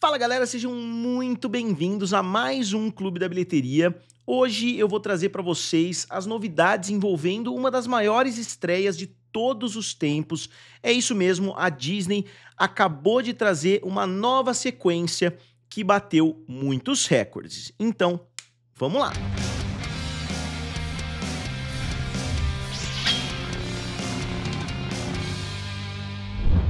Fala galera, sejam muito bem-vindos a mais um Clube da Bilheteria. Hoje eu vou trazer para vocês as novidades envolvendo uma das maiores estreias de todos os tempos. É isso mesmo, a Disney acabou de trazer uma nova sequência que bateu muitos recordes. Então, vamos lá!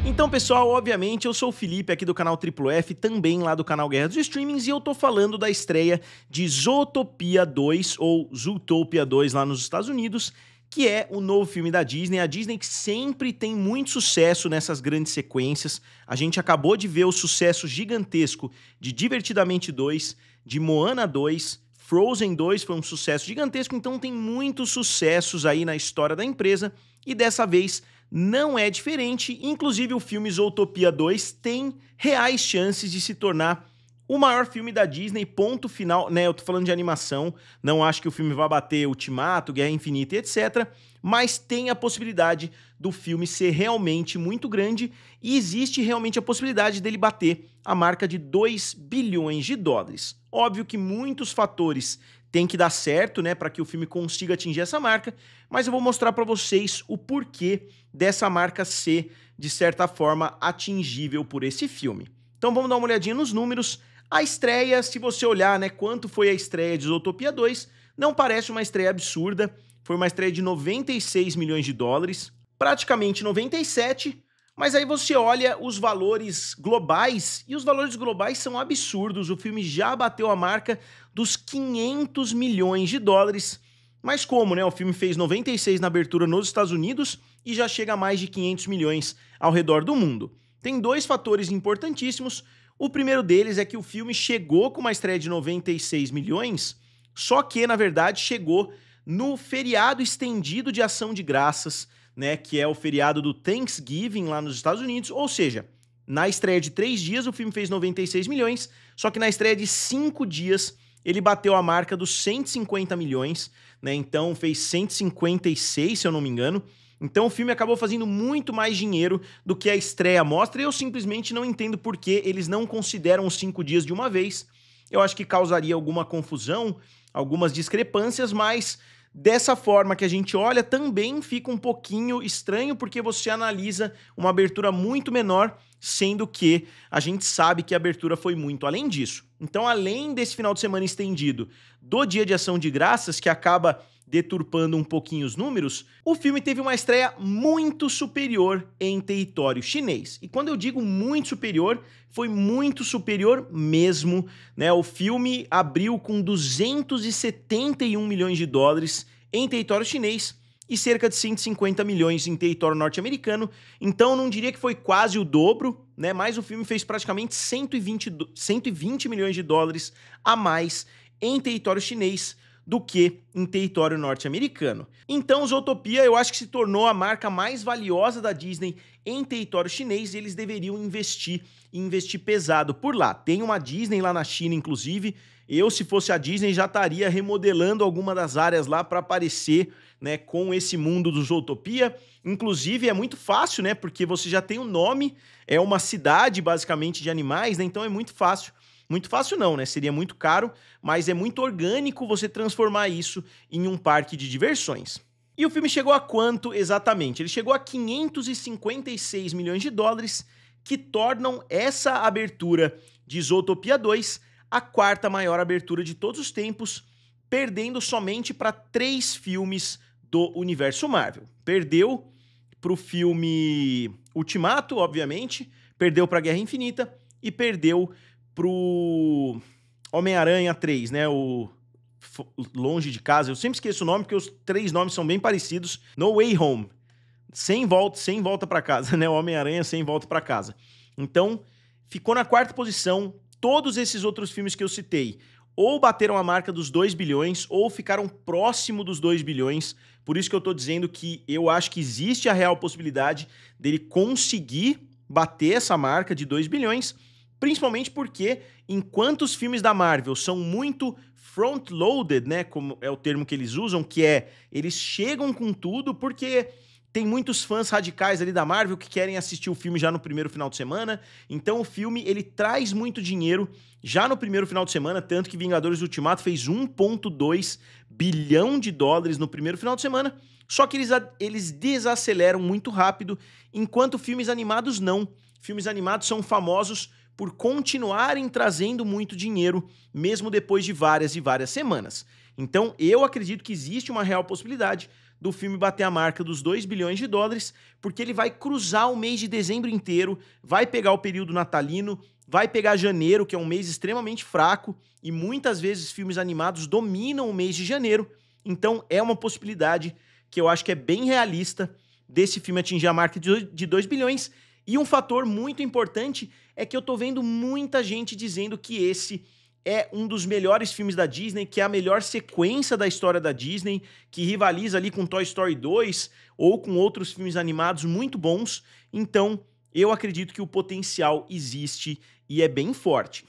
Então, pessoal, obviamente, eu sou o Felipe aqui do canal Triplo F, também lá do canal Guerra dos Streamings, e eu tô falando da estreia de Zootopia 2, ou Zootopia 2 lá nos Estados Unidos, que é o novo filme da Disney. A Disney que sempre tem muito sucesso nessas grandes sequências. A gente acabou de ver o sucesso gigantesco de Divertidamente 2, de Moana 2, Frozen 2 foi um sucesso gigantesco, então tem muitos sucessos aí na história da empresa, e dessa vez não é diferente. Inclusive o filme Zootopia 2 tem reais chances de se tornar o maior filme da Disney, ponto final, né? Eu tô falando de animação, não acho que o filme vá bater Ultimato, Guerra Infinita e etc, mas tem a possibilidade do filme ser realmente muito grande e existe realmente a possibilidade dele bater a marca de 2 bilhões de dólares. Óbvio que muitos fatores têm que dar certo, né, para que o filme consiga atingir essa marca, mas eu vou mostrar para vocês o porquê dessa marca ser, de certa forma, atingível por esse filme. Então vamos dar uma olhadinha nos números. A estreia, se você olhar, né, quanto foi a estreia de Zootopia 2, não parece uma estreia absurda. Foi uma estreia de 96 milhões de dólares, praticamente 97, mas aí você olha os valores globais, e os valores globais são absurdos. O filme já bateu a marca dos 500 milhões de dólares, mas como, né, o filme fez 96 na abertura nos Estados Unidos e já chega a mais de 500 milhões ao redor do mundo. Tem dois fatores importantíssimos. O primeiro deles é que o filme chegou com uma estreia de 96 milhões, só que, na verdade, chegou no feriado estendido de Ação de Graças, né, que é o feriado do Thanksgiving lá nos Estados Unidos, ou seja, na estreia de 3 dias o filme fez 96 milhões, só que na estreia de 5 dias ele bateu a marca dos 150 milhões, né, então fez 156, se eu não me engano. Então o filme acabou fazendo muito mais dinheiro do que a estreia mostra, e eu simplesmente não entendo por que eles não consideram os 5 dias de uma vez. Eu acho que causaria alguma confusão, algumas discrepâncias, mas dessa forma que a gente olha, também fica um pouquinho estranho, porque você analisa uma abertura muito menor, sendo que a gente sabe que a abertura foi muito além disso. Então, além desse final de semana estendido do Dia de Ação de Graças, que acaba deturpando um pouquinho os números, o filme teve uma estreia muito superior em território chinês. E quando eu digo muito superior, foi muito superior mesmo, né? O filme abriu com 271 milhões de dólares em território chinês e cerca de 150 milhões em território norte-americano. Então não diria que foi quase o dobro, né? Mas o filme fez praticamente 120 milhões de dólares a mais em território chinês do que em território norte-americano. Então, Zootopia eu acho que se tornou a marca mais valiosa da Disney em território chinês, e eles deveriam investir pesado por lá. Tem uma Disney lá na China, inclusive. Eu, se fosse a Disney, já estaria remodelando alguma das áreas lá para aparecer, né, com esse mundo do Zootopia. Inclusive, é muito fácil, né, porque você já tem o nome, é uma cidade, basicamente, de animais, né, então é muito fácil. Muito fácil não, né? Seria muito caro, mas é muito orgânico você transformar isso em um parque de diversões. E o filme chegou a quanto exatamente? Ele chegou a 556 milhões de dólares, que tornam essa abertura de Zootopia 2 a 4ª maior abertura de todos os tempos, perdendo somente para 3 filmes do universo Marvel. Perdeu para o filme Ultimato, obviamente, perdeu para Guerra Infinita e perdeu pro Homem-Aranha 3, né, o Longe de Casa. Eu sempre esqueço o nome, porque os 3 nomes são bem parecidos. No Way Home, sem volta para casa, né, o Homem-Aranha sem volta para casa. Então, ficou na 4ª posição. Todos esses outros filmes que eu citei ou bateram a marca dos 2 bilhões, ou ficaram próximo dos 2 bilhões. Por isso que eu tô dizendo que eu acho que existe a real possibilidade dele conseguir bater essa marca de 2 bilhões, principalmente porque, enquanto os filmes da Marvel são muito front-loaded, né, como é o termo que eles usam, que é, eles chegam com tudo, porque tem muitos fãs radicais ali da Marvel que querem assistir o filme já no primeiro final de semana, então o filme ele traz muito dinheiro já no primeiro final de semana, tanto que Vingadores Ultimato fez 1,2 bilhão de dólares no primeiro final de semana, só que eles desaceleram muito rápido, enquanto filmes animados não. Filmes animados são famosos por continuarem trazendo muito dinheiro, mesmo depois de várias e várias semanas. Então eu acredito que existe uma real possibilidade do filme bater a marca dos 2 bilhões de dólares, porque ele vai cruzar o mês de dezembro inteiro, vai pegar o período natalino, vai pegar janeiro, que é um mês extremamente fraco, e muitas vezes filmes animados dominam o mês de janeiro, então é uma possibilidade que eu acho que é bem realista desse filme atingir a marca de 2 bilhões, e um fator muito importante é que eu tô vendo muita gente dizendo que esse é um dos melhores filmes da Disney, que é a melhor sequência da história da Disney, que rivaliza ali com Toy Story 2 ou com outros filmes animados muito bons. Então, eu acredito que o potencial existe e é bem forte.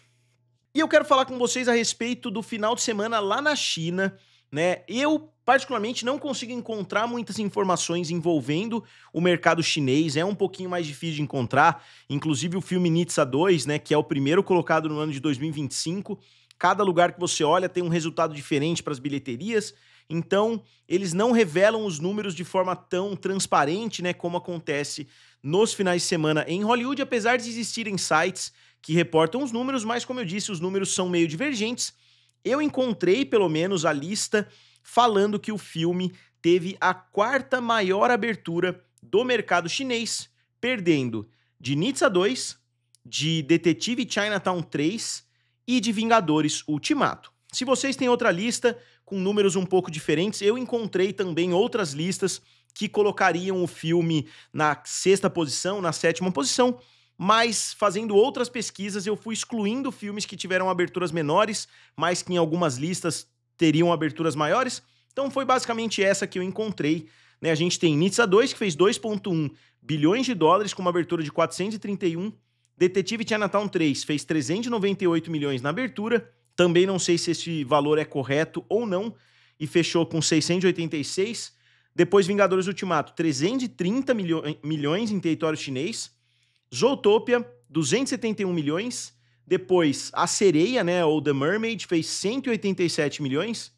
E eu quero falar com vocês a respeito do final de semana lá na China, né? Eu, particularmente, não consigo encontrar muitas informações envolvendo o mercado chinês, é um pouquinho mais difícil de encontrar, inclusive o filme Nitsa 2, né, que é o primeiro colocado no ano de 2025, cada lugar que você olha tem um resultado diferente para as bilheterias, então eles não revelam os números de forma tão transparente, né, como acontece nos finais de semana em Hollywood, apesar de existirem sites que reportam os números, mas como eu disse, os números são meio divergentes. Eu encontrei, pelo menos, a lista falando que o filme teve a 4ª maior abertura do mercado chinês, perdendo de Nitsa 2, de Detetive Chinatown 3 e de Vingadores Ultimato. Se vocês têm outra lista com números um pouco diferentes, eu encontrei também outras listas que colocariam o filme na 6ª posição, na 7ª posição, mas fazendo outras pesquisas eu fui excluindo filmes que tiveram aberturas menores, mas que em algumas listas teriam aberturas maiores. Então foi basicamente essa que eu encontrei, né? A gente tem Nitsa 2, que fez 2,1 bilhões de dólares com uma abertura de 431. Detetive Chinatown 3 fez 398 milhões na abertura. Também não sei se esse valor é correto ou não, e fechou com 686. Depois Vingadores Ultimato, 330 milhões em território chinês. Zootopia, 271 milhões. Depois, A Sereia, né, ou The Mermaid, fez 187 milhões.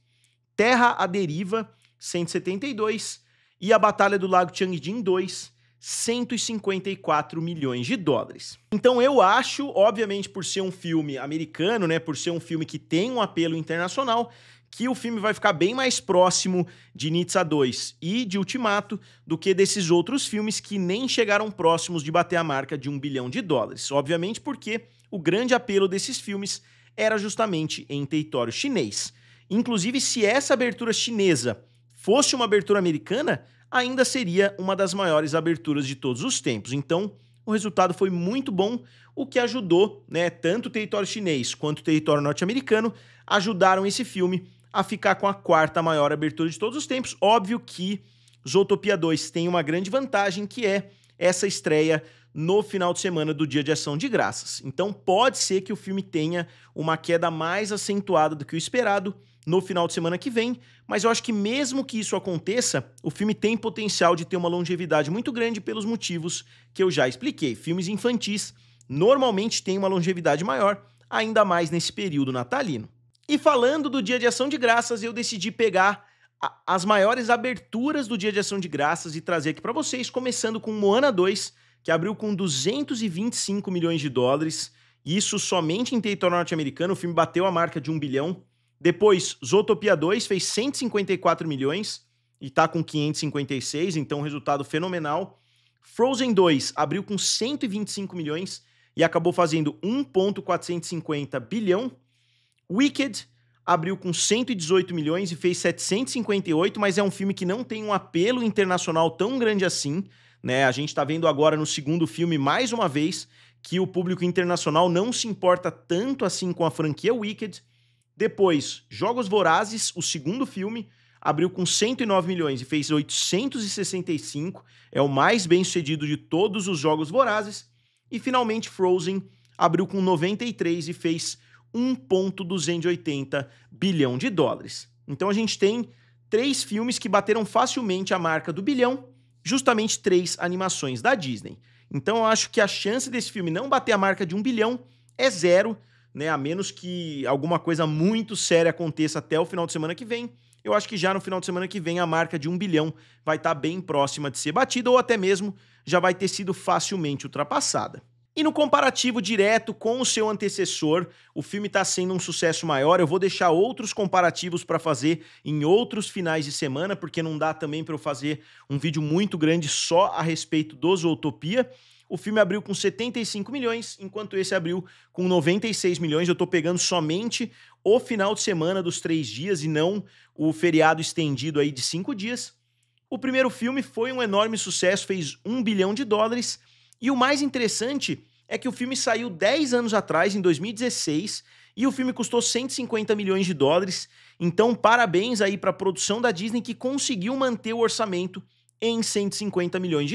Terra à Deriva, 172. E A Batalha do Lago Changjin 2, 154 milhões de dólares. Então eu acho, obviamente por ser um filme americano, né, por ser um filme que tem um apelo internacional, que o filme vai ficar bem mais próximo de Nitsa 2 e de Ultimato do que desses outros filmes que nem chegaram próximos de bater a marca de 1 bilhão de dólares. Obviamente porque o grande apelo desses filmes era justamente em território chinês. Inclusive, se essa abertura chinesa fosse uma abertura americana, ainda seria uma das maiores aberturas de todos os tempos. Então, o resultado foi muito bom, o que ajudou, né, tanto o território chinês quanto o território norte-americano ajudaram esse filme a ficar com a 4ª maior abertura de todos os tempos. Óbvio que Zootopia 2 tem uma grande vantagem, que é essa estreia no final de semana do Dia de Ação de Graças. Então pode ser que o filme tenha uma queda mais acentuada do que o esperado no final de semana que vem, mas eu acho que mesmo que isso aconteça, o filme tem potencial de ter uma longevidade muito grande pelos motivos que eu já expliquei. Filmes infantis normalmente têm uma longevidade maior, ainda mais nesse período natalino. E falando do Dia de Ação de Graças, eu decidi pegar as maiores aberturas do Dia de Ação de Graças e trazer aqui para vocês, começando com Moana 2, que abriu com 225 milhões de dólares, isso somente em território norte-americano. O filme bateu a marca de 1 bilhão. Depois, Zootopia 2 fez 154 milhões e tá com 556, então um resultado fenomenal. Frozen 2 abriu com 125 milhões e acabou fazendo 1,450 bilhão. Wicked abriu com 118 milhões e fez 758, mas é um filme que não tem um apelo internacional tão grande assim, né? A gente tá vendo agora no segundo filme, mais uma vez, que o público internacional não se importa tanto assim com a franquia Wicked. Depois, Jogos Vorazes, o segundo filme, abriu com 109 milhões e fez 865, é o mais bem sucedido de todos os Jogos Vorazes. E finalmente Frozen abriu com 93 e fez 1,280 bilhão de dólares. Então a gente tem 3 filmes que bateram facilmente a marca do bilhão justamente 3 animações da Disney. Então eu acho que a chance desse filme não bater a marca de 1 bilhão é zero, né? A menos que alguma coisa muito séria aconteça até o final de semana que vem. Eu acho que já no final de semana que vem a marca de 1 bilhão vai estar bem próxima de ser batida ou até mesmo já vai ter sido facilmente ultrapassada. E no comparativo direto com o seu antecessor, o filme está sendo um sucesso maior. Eu vou deixar outros comparativos para fazer em outros finais de semana, porque não dá também para eu fazer um vídeo muito grande só a respeito do Zootopia. O filme abriu com 75 milhões, enquanto esse abriu com 96 milhões. Eu estou pegando somente o final de semana dos 3 dias e não o feriado estendido aí de 5 dias. O primeiro filme foi um enorme sucesso, fez $1 bilhão. E o mais interessante é que o filme saiu 10 anos atrás, em 2016, e o filme custou $150 milhões. Então, parabéns aí para a produção da Disney que conseguiu manter o orçamento em $150 milhões.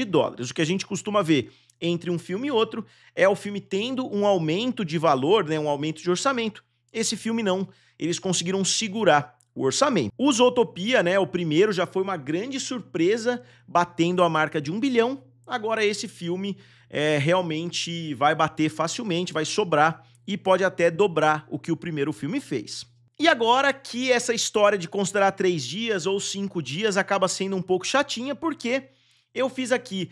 O que a gente costuma ver entre um filme e outro é o filme tendo um aumento de valor, né, um aumento de orçamento. Esse filme não, eles conseguiram segurar o orçamento. O Zootopia, né, o primeiro, já foi uma grande surpresa, batendo a marca de 1 bilhão. Agora esse filme realmente vai bater facilmente, vai sobrar e pode até dobrar o que o primeiro filme fez. E agora que essa história de considerar 3 dias ou 5 dias acaba sendo um pouco chatinha, porque eu fiz aqui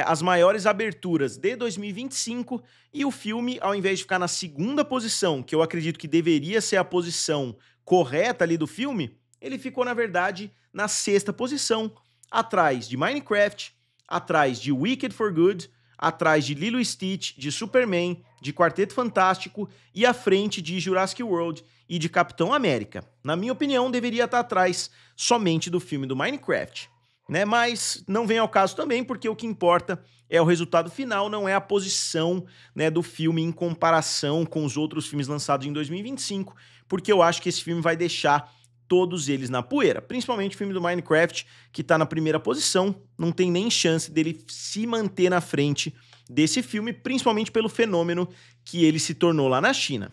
as maiores aberturas de 2025 e o filme, ao invés de ficar na segunda posição, que eu acredito que deveria ser a posição correta ali do filme, ele ficou, na verdade, na 6ª posição, atrás de Minecraft, atrás de Wicked for Good, atrás de Lilo e Stitch, de Superman, de Quarteto Fantástico e à frente de Jurassic World e de Capitão América. Na minha opinião, deveria estar atrás somente do filme do Minecraft, né? Mas não vem ao caso também, porque o que importa é o resultado final, não é a posição, né, do filme em comparação com os outros filmes lançados em 2025, porque eu acho que esse filme vai deixar todos eles na poeira, principalmente o filme do Minecraft, que tá na primeira posição, não tem nem chance dele se manter na frente desse filme, principalmente pelo fenômeno que ele se tornou lá na China.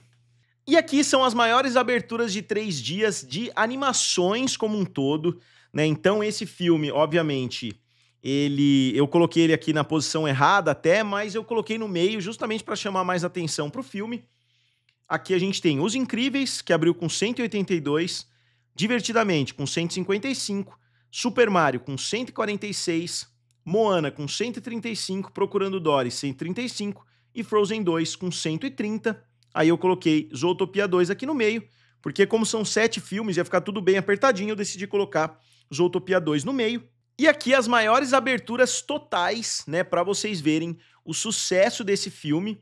E aqui são as maiores aberturas de 3 dias de animações como um todo, né? Então esse filme, obviamente, eu coloquei ele aqui na posição errada até, mas eu coloquei no meio justamente para chamar mais atenção pro filme. Aqui a gente tem Os Incríveis, que abriu com 182, Divertidamente com 155, Super Mario com 146, Moana com 135, Procurando Dory 135 e Frozen 2 com 130. Aí eu coloquei Zootopia 2 aqui no meio, porque como são 7 filmes, ia ficar tudo bem apertadinho, eu decidi colocar Zootopia 2 no meio. E aqui as maiores aberturas totais, né, para vocês verem o sucesso desse filme.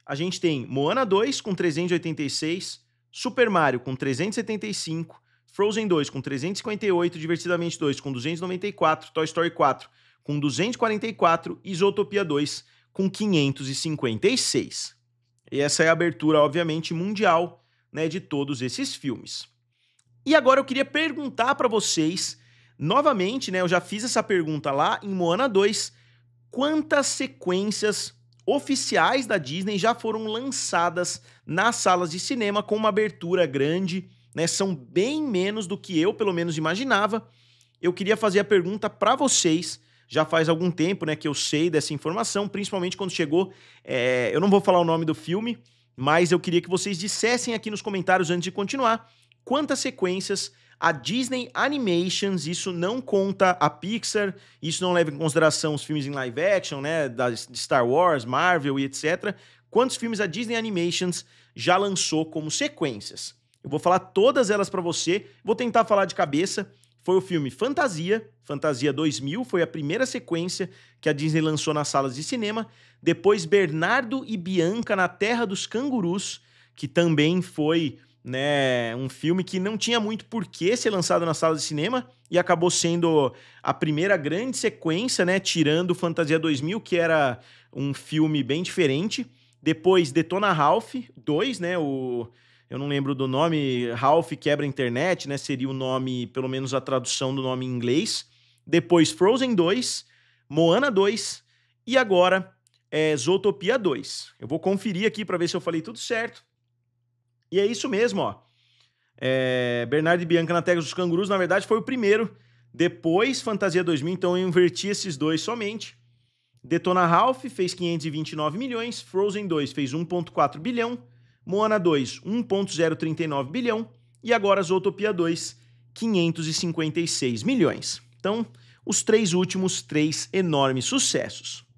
A gente tem Moana 2 com 386, Super Mario com 375, Frozen 2 com 358, Divertidamente 2 com 294, Toy Story 4 com 244 e Zootopia 2 com 556. E essa é a abertura, obviamente, mundial, né, de todos esses filmes. E agora eu queria perguntar para vocês, novamente, né, eu já fiz essa pergunta lá em Moana 2, quantas sequências oficiais da Disney já foram lançadas nas salas de cinema com uma abertura grande, né? São bem menos do que eu, pelo menos, imaginava. Eu queria fazer a pergunta para vocês, já faz algum tempo, né, que eu sei dessa informação, principalmente quando chegou, eu não vou falar o nome do filme, mas eu queria que vocês dissessem aqui nos comentários antes de continuar, quantas sequências a Disney Animations, isso não conta a Pixar, isso não leva em consideração os filmes em live action, né, de Star Wars, Marvel e etc. Quantos filmes a Disney Animations já lançou como sequências? Eu vou falar todas elas para você, vou tentar falar de cabeça. Foi o filme Fantasia 2000, foi a primeira sequência que a Disney lançou nas salas de cinema. Depois Bernardo e Bianca na Terra dos Cangurus, que também foi, né, um filme que não tinha muito porquê ser lançado na sala de cinema e acabou sendo a primeira grande sequência, né, tirando Fantasia 2000, que era um filme bem diferente. Depois Detona Ralph 2, né, eu não lembro do nome, Ralph Quebra a Internet, né, seria o nome, pelo menos a tradução do nome em inglês. Depois Frozen 2, Moana 2 e agora Zootopia 2. Eu vou conferir aqui para ver se eu falei tudo certo. E é isso mesmo, ó. Bernardo e Bianca na Terra dos Cangurus, na verdade, foi o primeiro Depois, Fantasia 2000, então eu inverti esses dois somente. Detona Ralph fez 529 milhões, Frozen 2 fez 1,4 bilhão, Moana 2, 1,039 bilhão e agora Zootopia 2, 556 milhões. Então, os três últimos, três enormes sucessos.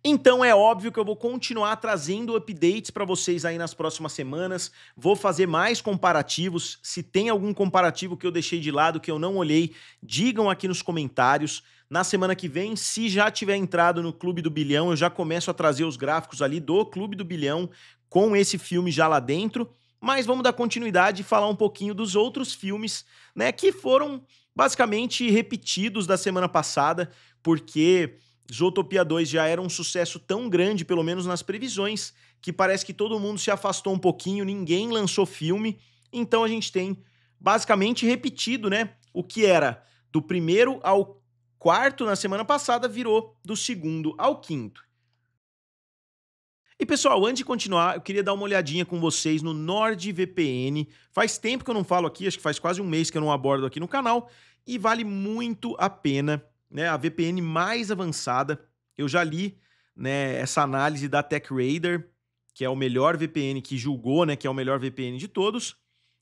Então é óbvio que eu vou continuar trazendo updates para vocês aí nas próximas semanas, vou fazer mais comparativos, se tem algum comparativo que eu deixei de lado, que eu não olhei, digam aqui nos comentários. Na semana que vem, se já tiver entrado no Clube do Bilhão, eu já começo a trazer os gráficos ali do Clube do Bilhão com esse filme já lá dentro, mas vamos dar continuidade e falar um pouquinho dos outros filmes, né, que foram basicamente repetidos da semana passada, porque Zootopia 2 já era um sucesso tão grande, pelo menos nas previsões, que parece que todo mundo se afastou um pouquinho, ninguém lançou filme, então a gente tem basicamente repetido, né, o que era do primeiro ao quarto na semana passada, virou do segundo ao quinto. E pessoal, antes de continuar, eu queria dar uma olhadinha com vocês no NordVPN. Faz tempo que eu não falo aqui, acho que faz quase um mês que eu não abordo aqui no canal, e vale muito a pena, né? A VPN mais avançada. Eu já li, né, essa análise da TechRadar, que é o melhor VPN que julgou, né, que é o melhor VPN de todos.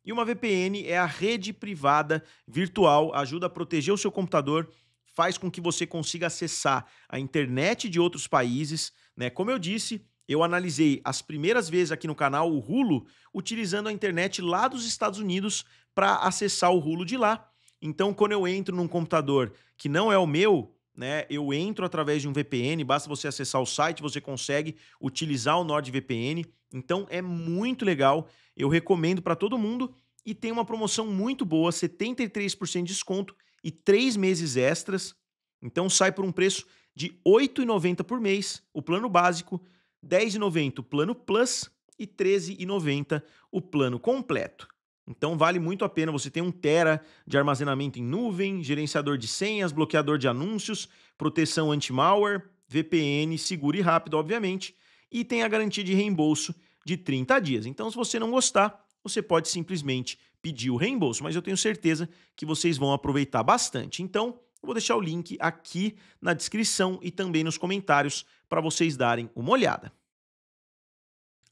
E uma VPN é a rede privada virtual, ajuda a proteger o seu computador, faz com que você consiga acessar a internet de outros países, né? Como eu disse, eu analisei as primeiras vezes aqui no canal o Hulu, utilizando a internet lá dos Estados Unidos para acessar o Hulu de lá. Então, quando eu entro num computador que não é o meu, né, eu entro através de um VPN, basta você acessar o site, você consegue utilizar o NordVPN. Então, é muito legal, eu recomendo para todo mundo e tem uma promoção muito boa, 73% de desconto e 3 meses extras. Então, sai por um preço de R$ 8,90 por mês, o plano básico, R$ 10,90 o plano Plus e R$ 13,90 o plano completo. Então vale muito a pena, você tem 1 TB de armazenamento em nuvem, gerenciador de senhas, bloqueador de anúncios, proteção anti-malware, VPN seguro e rápido, obviamente, e tem a garantia de reembolso de 30 dias. Então se você não gostar, você pode simplesmente pedir o reembolso, mas eu tenho certeza que vocês vão aproveitar bastante. Então eu vou deixar o link aqui na descrição e também nos comentários para vocês darem uma olhada.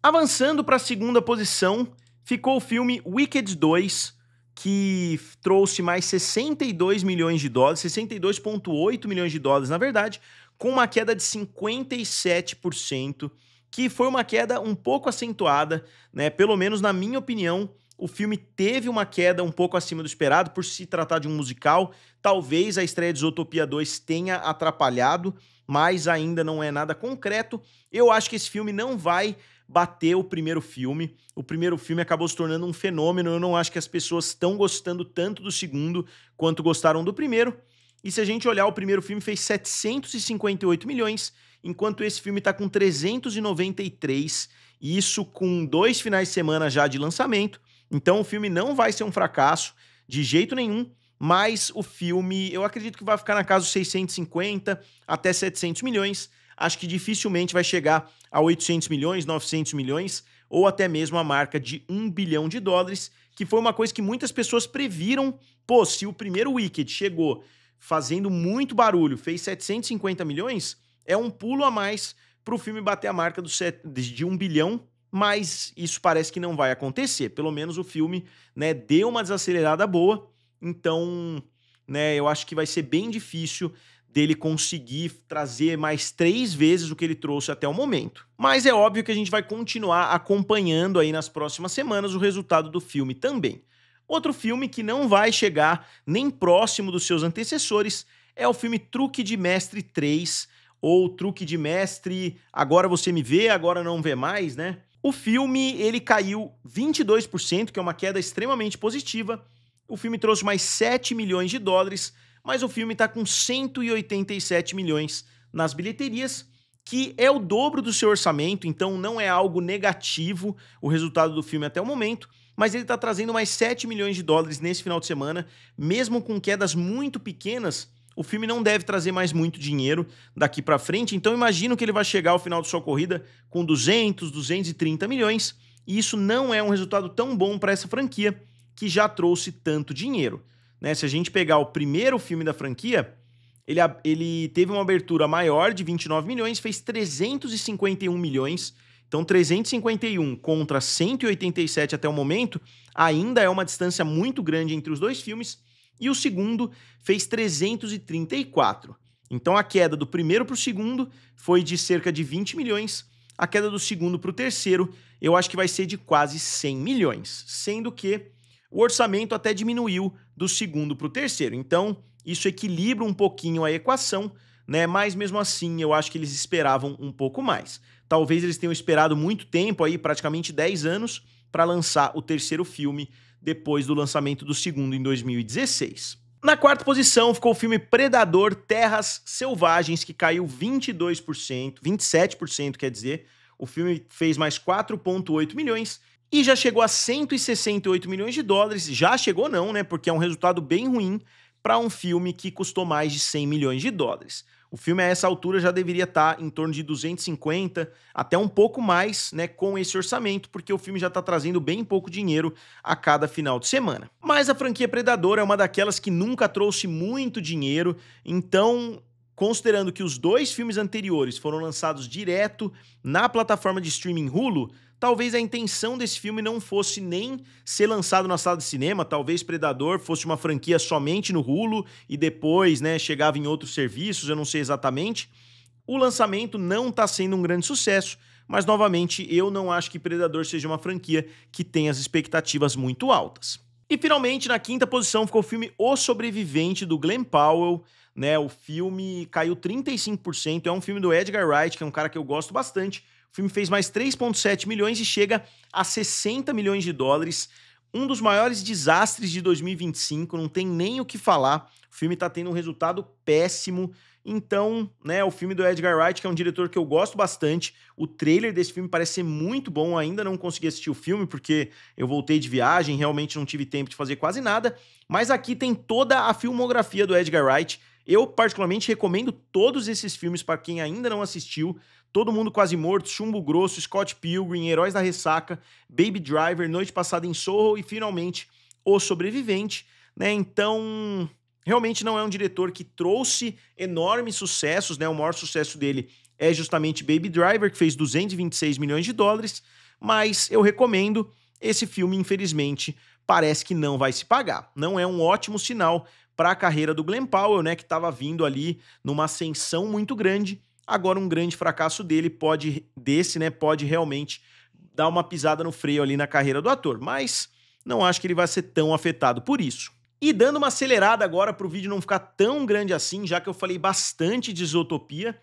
Avançando para a segunda posição, ficou o filme Wicked 2, que trouxe mais 62 milhões de dólares, 62,8 milhões de dólares, na verdade, com uma queda de 57%, que foi uma queda um pouco acentuada, né? Pelo menos na minha opinião, o filme teve uma queda um pouco acima do esperado, por se tratar de um musical. Talvez a estreia de Zootopia 2 tenha atrapalhado, mas ainda não é nada concreto. Eu acho que esse filme não vai bater o primeiro filme. O primeiro filme acabou se tornando um fenômeno. Eu não acho que as pessoas estão gostando tanto do segundo quanto gostaram do primeiro. E se a gente olhar, o primeiro filme fez 758 milhões, enquanto esse filme está com 393, e isso com 2 finais de semana já de lançamento. Então o filme não vai ser um fracasso de jeito nenhum, mas o filme eu acredito que vai ficar na casa dos 650 até 700 milhões. Acho que dificilmente vai chegar a 800 milhões, 900 milhões, ou até mesmo a marca de 1 bilhão de dólares, que foi uma coisa que muitas pessoas previram. Pô, se o primeiro Wicked chegou fazendo muito barulho, fez 750 milhões, é um pulo a mais para o filme bater a marca de 1 bilhão, mas isso parece que não vai acontecer. Pelo menos o filme, né, deu uma desacelerada boa, então, né, eu acho que vai ser bem difícil dele conseguir trazer mais 3 vezes o que ele trouxe até o momento. Mas é óbvio que a gente vai continuar acompanhando aí nas próximas semanas o resultado do filme também. Outro filme que não vai chegar nem próximo dos seus antecessores é o filme Truque de Mestre 3, ou Truque de Mestre Agora Você Me Vê, Agora Não Vê Mais, né? O filme, ele caiu 22%, que é uma queda extremamente positiva. O filme trouxe mais 7 milhões de dólares, mas o filme está com 187 milhões nas bilheterias, que é o dobro do seu orçamento, então não é algo negativo o resultado do filme até o momento, mas ele está trazendo mais 7 milhões de dólares nesse final de semana, mesmo com quedas muito pequenas. O filme não deve trazer mais muito dinheiro daqui para frente, então imagino que ele vai chegar ao final de sua corrida com 200, 230 milhões, e isso não é um resultado tão bom para essa franquia que já trouxe tanto dinheiro. né? Se a gente pegar o primeiro filme da franquia, ele teve uma abertura maior de 29 milhões, fez 351 milhões. Então 351 contra 187 até o momento, ainda é uma distância muito grande entre os dois filmes. E o segundo fez 334. Então a queda do primeiro para o segundo foi de cerca de 20 milhões. A queda do segundo para o terceiro, eu acho que vai ser de quase 100 milhões. Sendo que o orçamento até diminuiu do segundo para o terceiro. Então isso equilibra um pouquinho a equação, né? Mas mesmo assim eu acho que eles esperavam um pouco mais. Talvez eles tenham esperado muito tempo, aí, praticamente 10 anos, para lançar o terceiro filme depois do lançamento do segundo em 2016. Na quarta posição ficou o filme Predador Terras Selvagens, que caiu 22%, 27%, quer dizer. O filme fez mais 4,8 milhões e já chegou a 168 milhões de dólares. Já chegou não, né? Porque é um resultado bem ruim para um filme que custou mais de 100 milhões de dólares. O filme a essa altura já deveria estar em torno de 250, até um pouco mais, né, com esse orçamento, porque o filme já está trazendo bem pouco dinheiro a cada final de semana. Mas a franquia Predador é uma daquelas que nunca trouxe muito dinheiro, então, considerando que os dois filmes anteriores foram lançados direto na plataforma de streaming Hulu, talvez a intenção desse filme não fosse nem ser lançado na sala de cinema, talvez Predador fosse uma franquia somente no Hulu e depois, né, chegava em outros serviços, eu não sei exatamente. O lançamento não está sendo um grande sucesso, mas novamente eu não acho que Predador seja uma franquia que tenha as expectativas muito altas. E finalmente, na quinta posição ficou o filme O Sobrevivente, do Glen Powell, né? O filme caiu 35%, é um filme do Edgar Wright, que é um cara que eu gosto bastante. O filme fez mais 3,7 milhões e chega a 60 milhões de dólares. Um dos maiores desastres de 2025, não tem nem o que falar. O filme tá tendo um resultado péssimo. Então, né, o filme do Edgar Wright, que é um diretor que eu gosto bastante. O trailer desse filme parece ser muito bom. Ainda não consegui assistir o filme porque eu voltei de viagem, realmente não tive tempo de fazer quase nada. Mas aqui tem toda a filmografia do Edgar Wright. Eu, particularmente, recomendo todos esses filmes para quem ainda não assistiu. Todo Mundo Quase Morto, Chumbo Grosso, Scott Pilgrim, Heróis da Ressaca, Baby Driver, Noite Passada em Soho e, finalmente, O Sobrevivente, né? Então, realmente não é um diretor que trouxe enormes sucessos, né? O maior sucesso dele é justamente Baby Driver, que fez 226 milhões de dólares, mas eu recomendo. Esse filme, infelizmente, parece que não vai se pagar. Não é um ótimo sinal para a carreira do Glen Powell, né? Que estava vindo ali numa ascensão muito grande. Agora um grande fracasso dele pode realmente dar uma pisada no freio ali na carreira do ator, mas não acho que ele vai ser tão afetado por isso. E dando uma acelerada agora para o vídeo não ficar tão grande assim, já que eu falei bastante de Zootopia,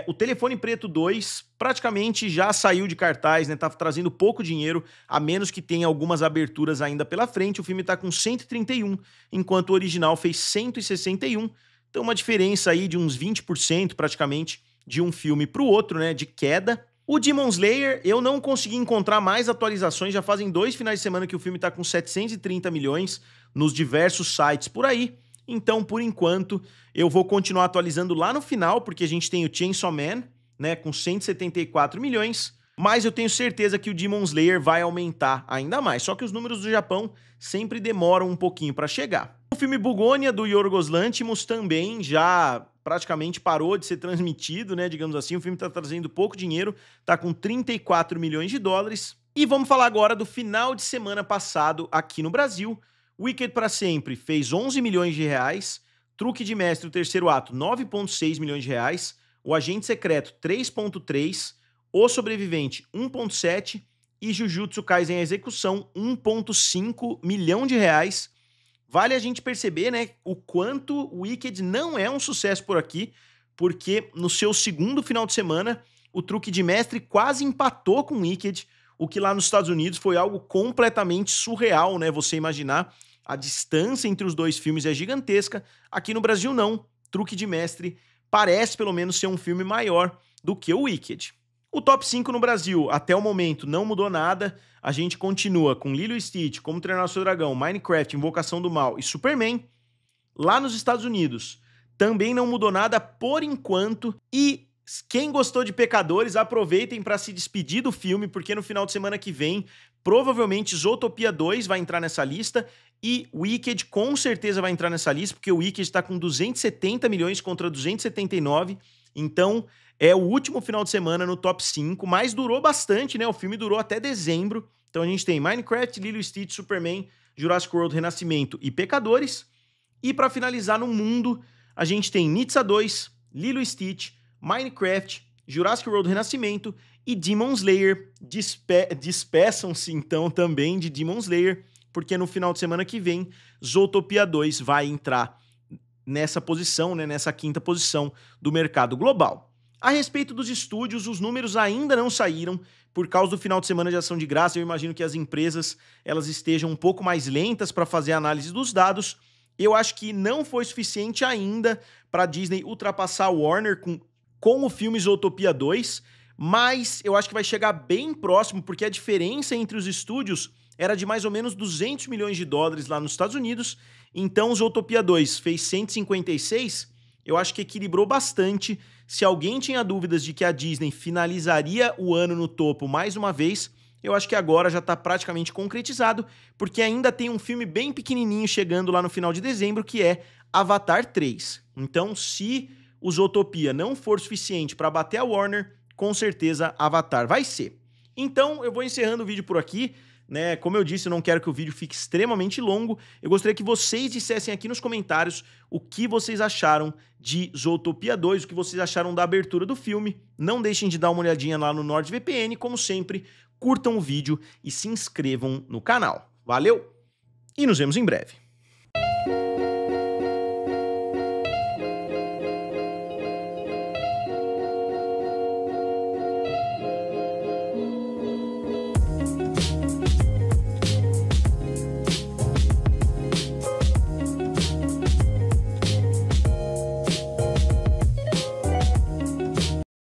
o Telefone Preto 2 praticamente já saiu de cartaz, né? Tá trazendo pouco dinheiro, a menos que tenha algumas aberturas ainda pela frente. O filme tá com 131, enquanto o original fez 161. Então uma diferença aí de uns 20% praticamente de um filme para o outro, né, de queda. O Demon Slayer, eu não consegui encontrar mais atualizações, já fazem 2 finais de semana que o filme está com 730 milhões nos diversos sites por aí. Então, por enquanto, eu vou continuar atualizando lá no final, porque a gente tem o Chainsaw Man, né, com 174 milhões, mas eu tenho certeza que o Demon Slayer vai aumentar ainda mais, só que os números do Japão sempre demoram um pouquinho para chegar. O filme Bugônia, do Yorgos Lanthimos, também já praticamente parou de ser transmitido, né, digamos assim. O filme tá trazendo pouco dinheiro, tá com 34 milhões de dólares. E vamos falar agora do final de semana passado aqui no Brasil. Wicked para Sempre fez 11 milhões de reais, Truque de Mestre, o terceiro ato, 9,6 milhões de reais, O Agente Secreto, 3,3, O Sobrevivente, 1,7 e Jujutsu Kaisen Execução, 1,5 milhão de reais. Vale a gente perceber, né, o quanto o Wicked não é um sucesso por aqui, porque no seu segundo final de semana, o Truque de Mestre quase empatou com o Wicked, o que lá nos Estados Unidos foi algo completamente surreal, né, você imaginar. A distância entre os dois filmes é gigantesca. Aqui no Brasil não. Truque de Mestre parece pelo menos ser um filme maior do que o Wicked. O top 5 no Brasil, até o momento, não mudou nada. A gente continua com Lilo e Stitch, Como Treinar o Seu Dragão, Minecraft, Invocação do Mal e Superman. Lá nos Estados Unidos, também não mudou nada por enquanto. E quem gostou de Pecadores, aproveitem para se despedir do filme, porque no final de semana que vem provavelmente Zootopia 2 vai entrar nessa lista e Wicked com certeza vai entrar nessa lista, porque o Wicked está com 270 milhões contra 279, então é o último final de semana no top 5, mas durou bastante, né? O filme durou até dezembro, então a gente tem Minecraft, Lilo e Stitch, Superman, Jurassic World Renascimento e Pecadores, e para finalizar no mundo, a gente tem Nizza 2, Lilo e Stitch, Minecraft, Jurassic World Renascimento e Demon Slayer. Despeçam-se então também de Demon Slayer, porque no final de semana que vem, Zootopia 2 vai entrar nessa posição, né, nessa quinta posição do mercado global. A respeito dos estúdios, os números ainda não saíram, por causa do final de semana de ação de graça. Eu imagino que as empresas elas estejam um pouco mais lentas para fazer a análise dos dados. Eu acho que não foi suficiente ainda para a Disney ultrapassar a Warner com o filme Zootopia 2, mas eu acho que vai chegar bem próximo, porque a diferença entre os estúdios era de mais ou menos 200 milhões de dólares lá nos Estados Unidos, então Zootopia 2 fez 156, eu acho que equilibrou bastante. Se alguém tinha dúvidas de que a Disney finalizaria o ano no topo mais uma vez, eu acho que agora já está praticamente concretizado, porque ainda tem um filme bem pequenininho chegando lá no final de dezembro, que é Avatar 3. Então, se o Zootopia não for suficiente para bater a Warner, com certeza Avatar vai ser. Então, eu vou encerrando o vídeo por aqui, né? Como eu disse, eu não quero que o vídeo fique extremamente longo. Eu gostaria que vocês dissessem aqui nos comentários o que vocês acharam de Zootopia 2, o que vocês acharam da abertura do filme. Não deixem de dar uma olhadinha lá no NordVPN, como sempre, curtam o vídeo e se inscrevam no canal. Valeu e nos vemos em breve.